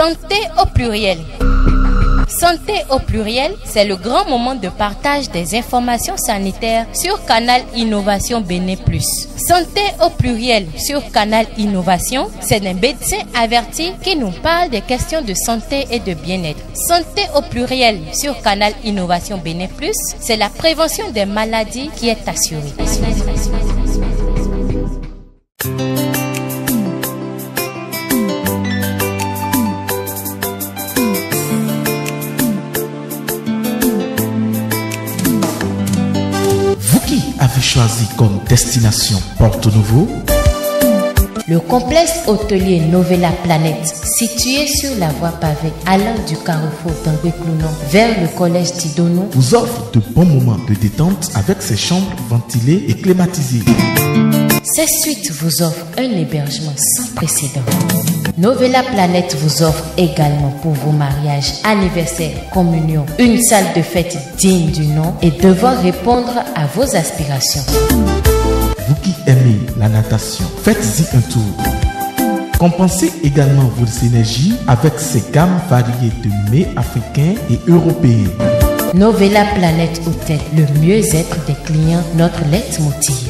Santé au pluriel. Santé au pluriel, c'est le grand moment de partage des informations sanitaires sur Canal Innovation Bénin+. Santé au pluriel sur Canal Innovation, c'est un médecin averti qui nous parle des questions de santé et de bien-être. Santé au pluriel sur Canal Innovation Bénin+, c'est la prévention des maladies qui est assurée. Avez choisi comme destination Porto Novo? Le complexe hôtelier Novella Planète, situé sur la voie pavée allant du carrefour d'Angbeklounon vers le collège Tidono, vous offre de bons moments de détente avec ses chambres ventilées et climatisées. Ces suites vous offrent un hébergement sans précédent. Novella Planète vous offre également pour vos mariages, anniversaires, communions, une salle de fête digne du nom et devant répondre à vos aspirations. Vous qui aimez la natation, faites-y un tour. Compensez également vos énergies avec ces gammes variées de mets africains et européens. Novella Planète Hôtel, le mieux-être des clients, notre leitmotiv.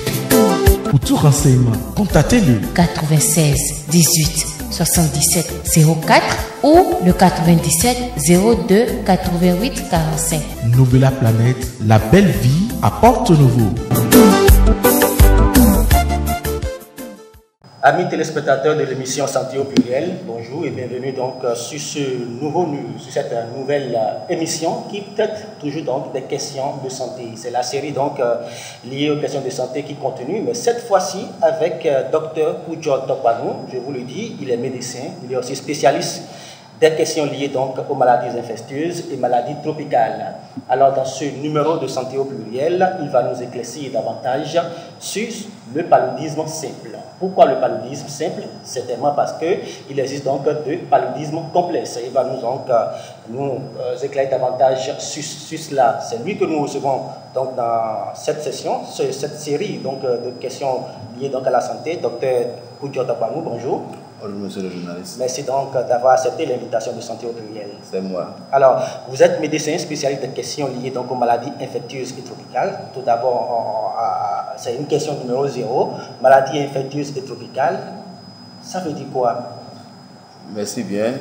Pour tout renseignement, contactez-le 96 18 77 04 ou le 97 02 88 45. Novella Planète, la belle vie à Porto Novo. Amis téléspectateurs de l'émission Santé au pluriel, bonjour et bienvenue donc sur cette nouvelle émission qui traite toujours donc des questions de santé. C'est la série donc liée aux questions de santé qui continue, mais cette fois-ci avec Dr Koudjo Tokpanou. Je vous le dis, il est médecin, il est aussi spécialiste des questions liées donc aux maladies infectieuses et maladies tropicales. Alors dans ce numéro de Santé au pluriel, il va nous éclaircir davantage sur le paludisme simple. Pourquoi le paludisme simple? Certainement parce qu'il existe donc deux paludismes complexes. Il va nous éclairer davantage sur cela. C'est lui que nous recevons donc dans cette session, cette série donc de questions liées donc à la santé. Docteur Koudjo Tokpanou, bonjour. Bonjour monsieur le journaliste. Merci donc d'avoir accepté l'invitation de Santé au pluriel. C'est moi. Alors, vous êtes médecin spécialiste de questions liées donc aux maladies infectieuses et tropicales. Tout d'abord, c'est une question numéro 0. Maladies infectieuses et tropicales, ça veut dire quoi? Merci bien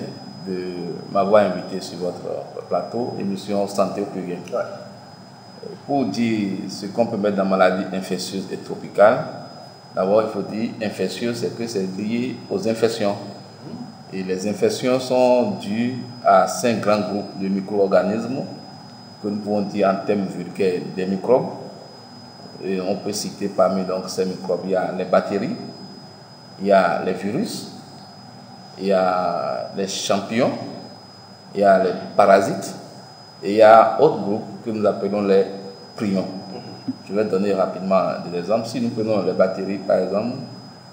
de m'avoir invité sur votre plateau, émission Santé au pluriel. Ouais. Pour dire ce qu'on peut mettre dans maladies infectieuses et tropicales, d'abord, il faut dire infectieux, c'est que c'est lié aux infections. Et les infections sont dues à 5 grands groupes de micro-organismes que nous pouvons dire en termes vulgaires des microbes. Et on peut citer parmi donc, ces microbes, il y a les bactéries, il y a les virus, il y a les champignons, il y a les parasites et il y a autre groupe que nous appelons les prions. Je vais donner rapidement des exemples. Si nous prenons les bactéries, par exemple,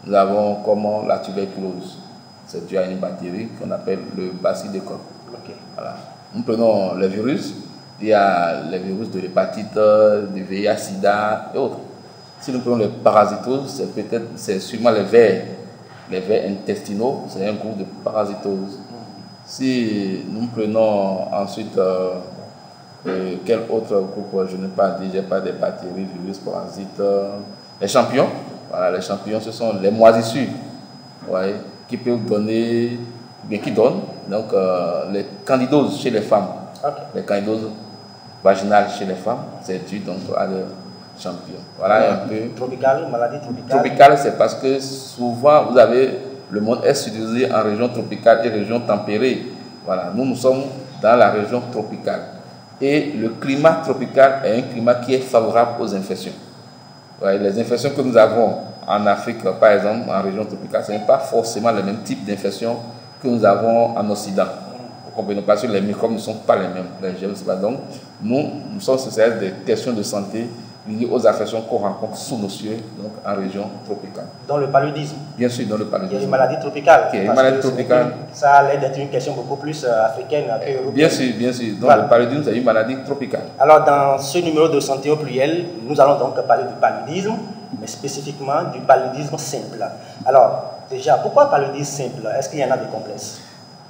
nous avons comment la tuberculose. C'est dû à une bactérie qu'on appelle le bacille de Koch. Okay. Voilà. Nous prenons les virus. Il y a les virus de l'hépatite, du VIH, SIDA et autres. Si nous prenons les parasitoses, c'est sûrement les vers intestinaux. C'est un groupe de parasitose. Si nous prenons ensuite quel autre groupe, je n'ai pas dit, j'ai pas des bactéries, virus, parasites, les champignons. Voilà, les champignons, ce sont les moisissures, ouais, qui peuvent donner, bien qui donnent, donc les candidoses chez les femmes. Okay. Les candidoses vaginales chez les femmes, c'est dû donc à des champignons. Voilà un peu. Tropical, maladie tropicale. Tropical, c'est parce que souvent vous avez le monde est subdivisé en région tropicale et région tempérée. Voilà, nous sommes dans la région tropicale. Et le climat tropical est un climat qui est favorable aux infections. Ouais, les infections que nous avons en Afrique, par exemple, en région tropicale, ce n'est pas forcément le même type d'infection que nous avons en Occident. Vous comprenez, parce que les microbes ne sont pas les mêmes. Les germes, c'est pas. Donc, nous sommes spécialistes des questions de santé liées aux affections qu'on rencontre sous nos cieux, donc en région tropicale. Dans le paludisme? Bien sûr, dans le paludisme. Il y a une maladie tropicale. Okay, une maladie tropicale. Ça a l'air d'être une question beaucoup plus africaine qu'européenne. Bien sûr, bien sûr. Donc voilà. Le paludisme, c'est une maladie tropicale. Alors, dans ce numéro de Santé au pluriel, nous allons donc parler du paludisme, mais spécifiquement du paludisme simple. Alors, déjà, pourquoi paludisme simple? Est-ce qu'il y en a des complexes?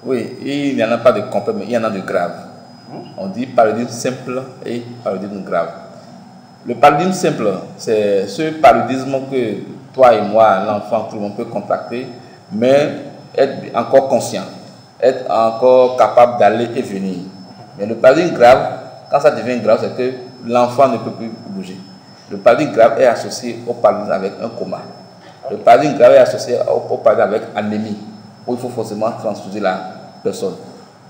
Oui, il n'y en a pas de complet, mais il y en a de grave. On dit paludisme simple et paludisme grave. Le paludisme simple, c'est ce paludisme que toi et moi, l'enfant, tout le monde peut contracter, mais être encore conscient, être encore capable d'aller et venir. Mais le paludisme grave, quand ça devient grave, c'est que l'enfant ne peut plus bouger. Le paludisme grave est associé au paludisme avec un coma. Le paludisme grave est associé au paludisme avec anémie, où il faut forcément transfuser la personne.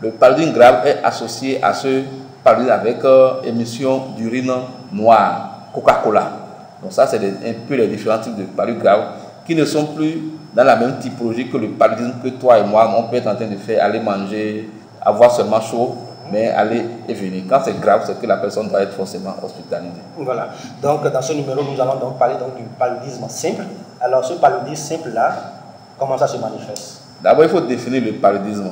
Le paludisme grave est associé à ce paludisme avec émission d'urine noire, Coca-Cola. Donc ça, c'est un peu les différents types de paludisme grave qui ne sont plus dans la même typologie que le paludisme que toi et moi, on peut être en train de faire, aller manger, avoir seulement chaud, mais aller et venir. Quand c'est grave, c'est que la personne doit être forcément hospitalisée. Voilà. Donc, dans ce numéro, nous allons donc parler donc, du paludisme simple. Alors, ce paludisme simple-là, comment ça se manifeste? D'abord, il faut définir le paludisme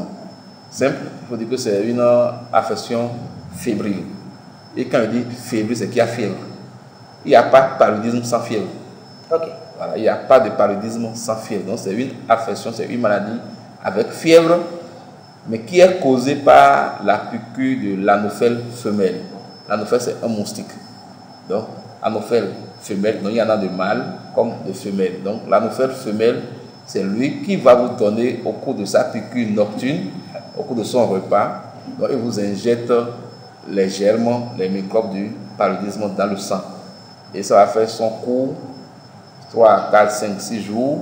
simple. Il faut dire que c'est une affection fébrile. Et quand on dit fébrile, c'est qu'il y a fièvre. Il n'y a pas de paludisme sans fièvre. Ok. Voilà, il n'y a pas de paludisme sans fièvre. Donc, c'est une affection, c'est une maladie avec fièvre, mais qui est causée par la piqûre de l'anophèle femelle. L'anophèle, c'est un moustique. Donc, anophèle femelle, donc il y en a de mâles comme de femelles. Donc, l'anophèle femelle, c'est lui qui va vous donner au cours de sa piqûre nocturne, au cours de son repas, donc il vous injecte les germes, les microbes du paludisme dans le sang. Et ça va faire son cours 3, 4, 5, 6 jours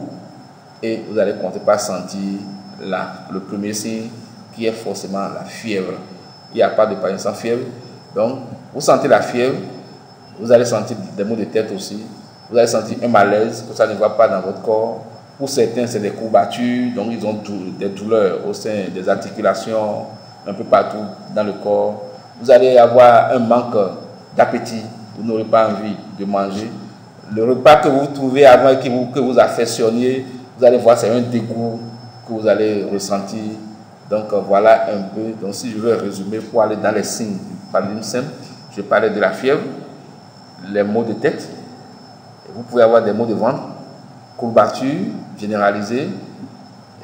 et vous allez compter par sentir le premier signe qui est forcément la fièvre. Il n'y a pas de paludisme sans fièvre. Donc, vous sentez la fièvre, vous allez sentir des maux de tête aussi, vous allez sentir un malaise, que ça ne va pas dans votre corps. Pour certains, c'est des courbatures, donc ils ont des douleurs au sein des articulations, un peu partout dans le corps. Vous allez avoir un manque d'appétit, vous n'aurez pas envie de manger. Le repas que vous trouvez avant et que vous affectionniez, vous allez voir, c'est un dégoût que vous allez ressentir. Donc voilà un peu. Donc si je veux résumer pour aller dans les signes du paludisme simple, je parlais de la fièvre, les maux de tête, vous pouvez avoir des maux de ventre, courbatures généralisées,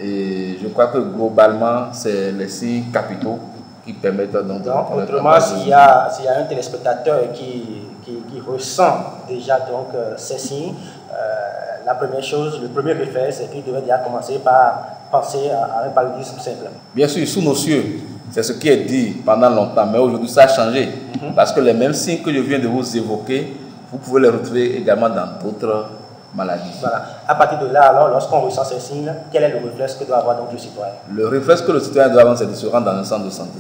et je crois que globalement c'est les signes capitaux qui permettent donc autrement, s'il y a un téléspectateur qui ressent déjà donc ces signes, la première chose, le premier réflexe, c'est qu'il devait déjà commencer par penser à un paludisme simple. Bien sûr, sous nos cieux, c'est ce qui est dit pendant longtemps, mais aujourd'hui ça a changé, parce que les mêmes signes que je viens de vous évoquer, vous pouvez les retrouver également dans d'autres maladies. Voilà. À partir de là, alors, lorsqu'on ressent ces signes, quel est le réflexe que doit avoir donc le citoyen? Le réflexe que le citoyen doit avoir, c'est de se rendre dans un centre de santé,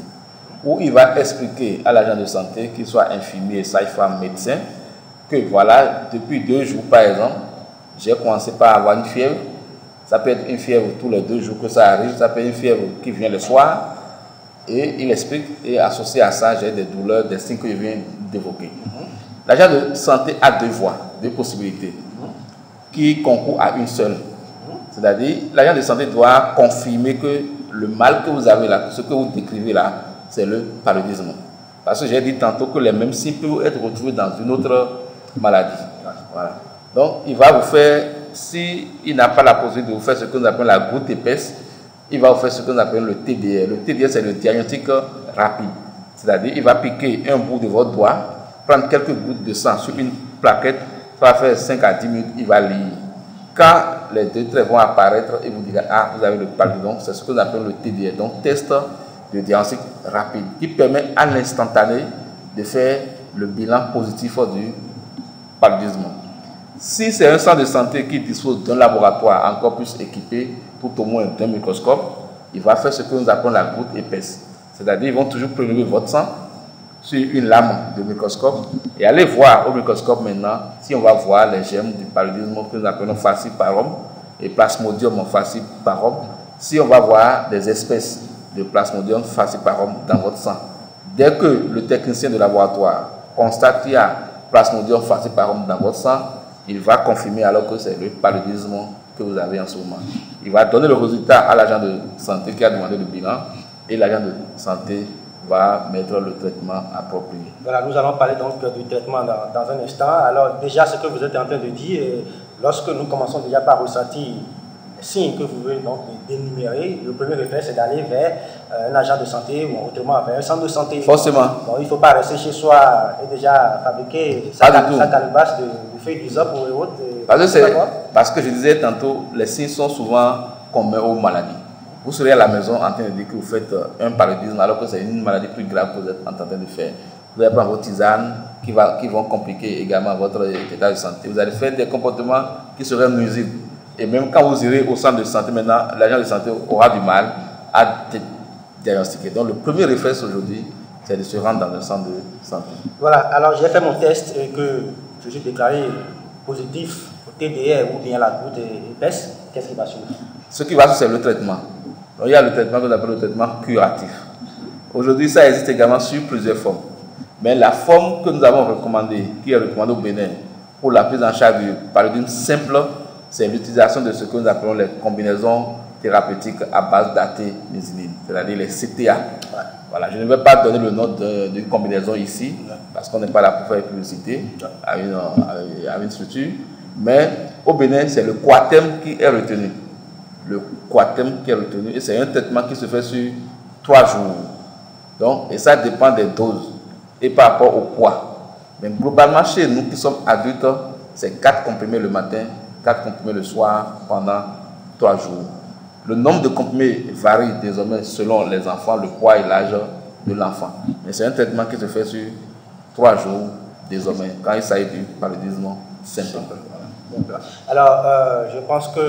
où il va expliquer à l'agent de santé, qu'il soit infirmier, sage-femme, médecin, que voilà, depuis 2 jours par exemple, j'ai commencé par avoir une fièvre. Ça peut être une fièvre tous les 2 jours que ça arrive, ça peut être une fièvre qui vient le soir, et il explique, et associé à ça, j'ai des douleurs, des signes que je viens d'évoquer. L'agent de santé a 2 voies, 2 possibilités, qui concourent à une seule. C'est-à-dire, l'agent de santé doit confirmer que le mal que vous avez là, ce que vous décrivez là, c'est le paludisme. Parce que j'ai dit tantôt que les mêmes signes peuvent être retrouvés dans une autre maladie. Voilà. Donc, il va vous faire, s'il n'a pas la possibilité de vous faire ce que nous appelons la goutte épaisse, il va vous faire ce que nous appelons le TDR. Le TDR, c'est le diagnostic rapide. C'est-à-dire, il va piquer un bout de votre doigt, prendre quelques gouttes de sang sur une plaquette, ça va faire 5 à 10 minutes, il va lire. Quand les 2 traits vont apparaître, il vous dira, ah, vous avez le paludisme. C'est ce que nous appelons le TDR. Donc, test de diagnostic rapide, qui permet à l'instantané de faire le bilan positif du paludisme. Si c'est un centre de santé qui dispose d'un laboratoire encore plus équipé, tout au moins d'un microscope, il va faire ce que nous appelons la goutte épaisse. C'est-à-dire, ils vont toujours prélever votre sang sur une lame de microscope et aller voir au microscope maintenant si on va voir les germes du paludisme que nous appelons falciparum et plasmodium falciparum, si on va voir des espèces de plasmodium falciparum dans votre sang. Dès que le technicien de laboratoire constate qu'il y a plasmodium falciparum dans votre sang, il va confirmer alors que c'est le paludisme que vous avez en ce moment. Il va donner le résultat à l'agent de santé qui a demandé le bilan et l'agent de santé va mettre le traitement approprié. Voilà, nous allons parler donc du traitement dans un instant. Alors déjà, ce que vous êtes en train de dire, lorsque nous commençons déjà par ressentir signes que vous voulez donc dénumérer, le premier réflexe c'est d'aller vers un agent de santé ou autrement vers un centre de santé. Forcément. Bon, il ne faut pas rester chez soi et déjà fabriquer sa calebasse de feuilles d'hysope ou autres. Parce que je disais tantôt, les signes sont souvent communs aux maladies. Vous serez à la maison en train de dire que vous faites un paludisme alors que c'est une maladie plus grave que vous êtes en train de faire. Vous allez prendre vos tisanes qui vont compliquer également votre état de santé. Vous allez faire des comportements qui seraient nuisibles. Et même quand vous irez au centre de santé, maintenant, l'agent de santé aura du mal à diagnostiquer. Donc le premier réflexe aujourd'hui, c'est de se rendre dans un centre de santé. Voilà, alors j'ai fait mon test et que je suis déclaré positif au TDR ou bien la goutte épaisse. Qu'est-ce qui va suivre? Ce qui va suivre, c'est le traitement. Donc, il y a le traitement qu'on appelle le traitement curatif. Aujourd'hui, ça existe également sur plusieurs formes. Mais la forme que nous avons recommandée, qui est recommandée au Bénin pour la prise en charge du paludisme simple, c'est l'utilisation de ce que nous appelons les combinaisons thérapeutiques à base d'artémisinine, c'est-à-dire les CTA. Ouais. Voilà, je ne vais pas donner le nom de combinaison ici, parce qu'on n'est pas là pour faire publicité à une structure. Mais au Bénin, c'est le Coatem qui est retenu. Le Coatem qui est retenu, et c'est un traitement qui se fait sur 3 jours. Donc, et ça dépend des doses et par rapport au poids. Mais globalement, chez nous qui sommes adultes, c'est 4 comprimés le matin, 4 comprimés le soir pendant 3 jours. Le nombre de comprimés varie désormais selon les enfants, le poids et l'âge de l'enfant. Mais c'est un traitement qui se fait sur 3 jours désormais, quand il s'agit du paludisme simple. Alors, je pense que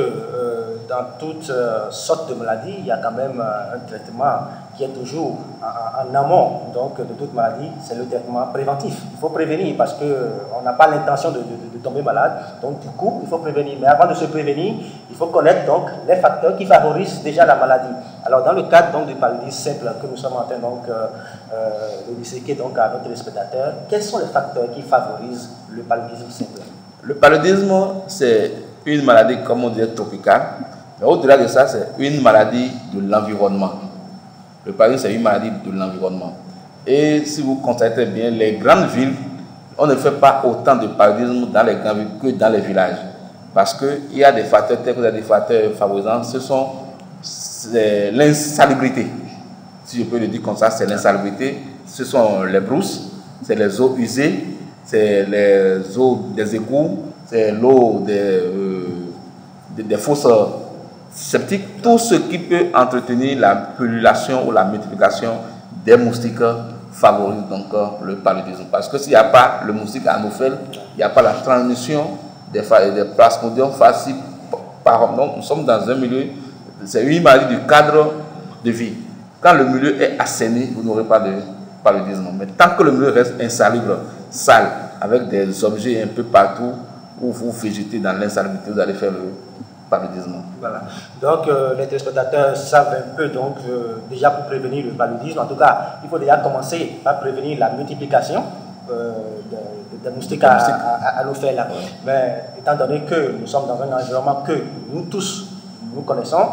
dans toutes sortes de maladies, il y a quand même un traitement qui est toujours en amont donc, de toute maladie, c'est le traitement préventif. Il faut prévenir parce qu'on n'a pas l'intention de tomber malade, donc du coup, il faut prévenir. Mais avant de se prévenir, il faut connaître donc, les facteurs qui favorisent déjà la maladie. Alors, dans le cadre donc, du paludisme simple que nous sommes en train donc, de disséquer donc, à nos téléspectateurs, quels sont les facteurs qui favorisent le paludisme simple? Le paludisme, c'est une maladie, comme on dit, tropicale. Mais au-delà de ça, c'est une maladie de l'environnement. Le paludisme, c'est une maladie de l'environnement. Et si vous constatez bien, les grandes villes, on ne fait pas autant de paludisme dans les grandes villes que dans les villages. Parce qu'il y a des facteurs tels que des facteurs favorisants. Ce sont l'insalubrité. Si je peux le dire comme ça, c'est l'insalubrité. Ce sont les brousses, c'est les eaux usées, c'est les eaux des égouts, c'est l'eau des fosses septiques, tout ce qui peut entretenir la pullulation ou la multiplication des moustiques favorise donc le paludisme. Parce que s'il n'y a pas le moustique anophèle, il n'y a pas la transmission des plasmodium falciparum. Donc nous sommes dans un milieu, c'est une maladie du cadre de vie. Quand le milieu est assaini, vous n'aurez pas de paludisme. Mais tant que le milieu reste insalubre, sale, avec des objets un peu partout où vous végétez dans l'insalubrité, vous allez faire le paludisme. Voilà. Donc les téléspectateurs savent un peu donc déjà pour prévenir le paludisme. En tout cas, il faut déjà commencer par prévenir la multiplication des moustiques anophèles. Mais étant donné que nous sommes dans un environnement que nous tous nous connaissons,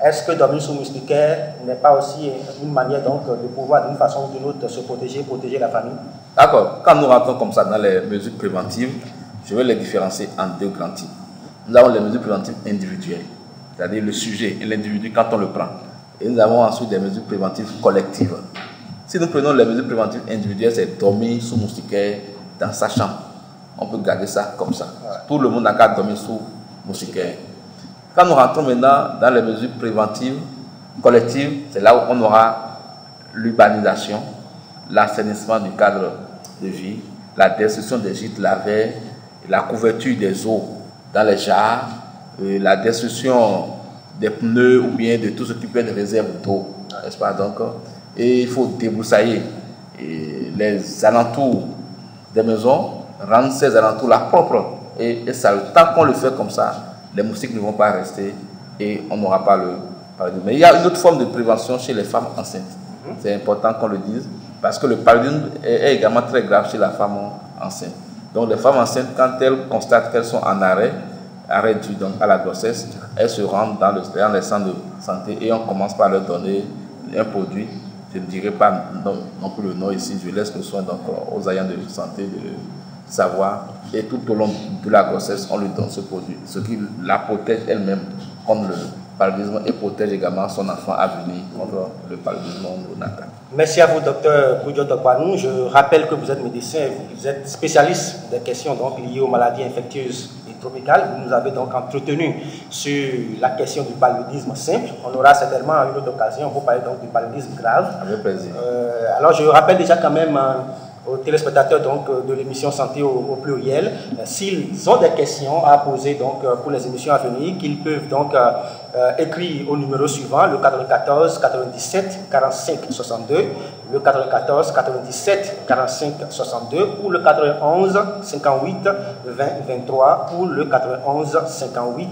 est-ce que dormir sous moustiquaire n'est pas aussi une manière donc de pouvoir d'une façon ou d'une autre se protéger la famille? D'accord. Quand nous rentrons comme ça dans les mesures préventives, je vais les différencier en 2 grands types. Nous avons les mesures préventives individuelles, c'est-à-dire le sujet et l'individu quand on le prend. Et nous avons ensuite des mesures préventives collectives. Si nous prenons les mesures préventives individuelles, c'est dormir sous moustiquaire dans sa chambre. On peut garder ça comme ça. Tout le monde n'a qu'à dormir sous moustiquaire. Quand nous rentrons maintenant dans les mesures préventives collectives, c'est là où on aura l'urbanisation, l'assainissement du cadre de vie, la destruction des gîtes lavaires, la couverture des eaux dans les jarres, la destruction des pneus ou bien de tout ce qui peut être réserve d'eau, n'est-ce pas? Donc, et il faut débroussailler les alentours des maisons, rendre ces alentours-là propres et ça, tant qu'on le fait comme ça, les moustiques ne vont pas rester et on n'aura pas le paludisme. Mais il y a une autre forme de prévention chez les femmes enceintes. C'est important qu'on le dise parce que le paludisme est également très grave chez la femme enceinte. Donc les femmes enceintes, quand elles constatent qu'elles sont en arrêt dû donc à la grossesse, elles se rendent dans les centres de santé et on commence par leur donner un produit. Je ne dirai pas non plus le nom ici, je laisse le soin donc aux agents de santé de savoir. Et tout au long de la grossesse, on lui donne ce produit, ce qui la protège elle-même contre le paludisme et protège également son enfant à venir contre le paludisme néonatal. Merci à vous, Dr Koudjo Tokpanou. Je rappelle que vous êtes médecin, vous êtes spécialiste des questions donc, liées aux maladies infectieuses et tropicales. Vous nous avez donc entretenu sur la question du paludisme simple. On aura certainement une autre occasion pour parler donc du paludisme grave. Avec plaisir. Alors, je rappelle déjà quand même aux téléspectateurs donc, de l'émission Santé au pluriel, s'ils ont des questions à poser donc, pour les émissions à venir, qu'ils peuvent donc écrire au numéro suivant, le 94 97 45 62, le 94 97 45 62 ou le 91 58 20 23 ou le 91 58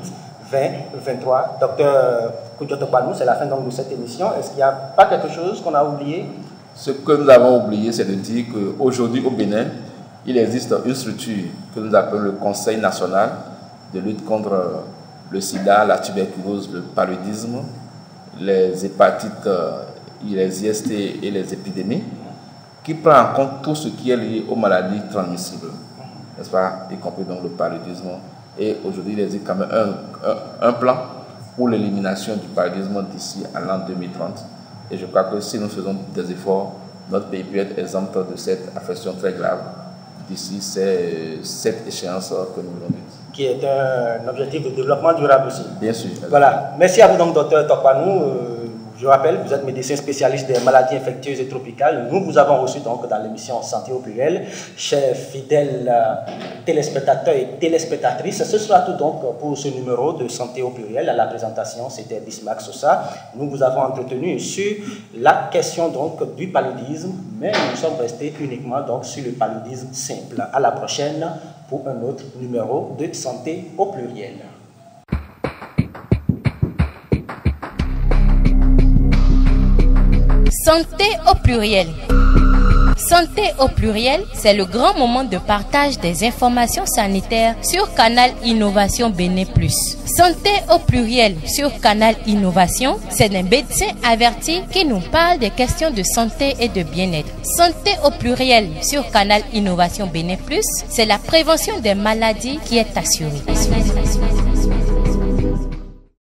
20 23. Docteur Koudjo Tokpanou, c'est la fin donc, de cette émission. Est-ce qu'il n'y a pas quelque chose qu'on a oublié? Ce que nous avons oublié, c'est de dire qu'aujourd'hui au Bénin, il existe une structure que nous appelons le Conseil national de lutte contre le sida, la tuberculose, le paludisme, les hépatites, les IST et les épidémies, qui prend en compte tout ce qui est lié aux maladies transmissibles, n'est-ce pas, y compris donc le paludisme. Et aujourd'hui, il existe quand même un plan pour l'élimination du paludisme d'ici à l'an 2030. Et je crois que si nous faisons des efforts, notre pays peut être exempt de cette affection très grave d'ici cette échéance que nous voulons dire. Qui est un objectif de développement durable aussi. Bien sûr. Voilà. Merci à vous donc, docteur Tokpanou. Je rappelle, vous êtes médecin spécialiste des maladies infectieuses et tropicales. Nous vous avons reçu donc dans l'émission Santé au pluriel. Chers fidèles téléspectateurs et téléspectatrices, ce sera tout donc pour ce numéro de Santé au pluriel. À la présentation, c'était Bismarck Sosa. Nous vous avons entretenu sur la question donc du paludisme, mais nous sommes restés uniquement donc sur le paludisme simple. À la prochaine pour un autre numéro de Santé au pluriel. Santé au pluriel. Santé au pluriel, c'est le grand moment de partage des informations sanitaires sur Canal Innovation Bénin+. Santé au pluriel sur Canal Innovation, c'est un médecin averti qui nous parle des questions de santé et de bien-être. Santé au pluriel sur Canal Innovation Bénin+, c'est la prévention des maladies qui est assurée.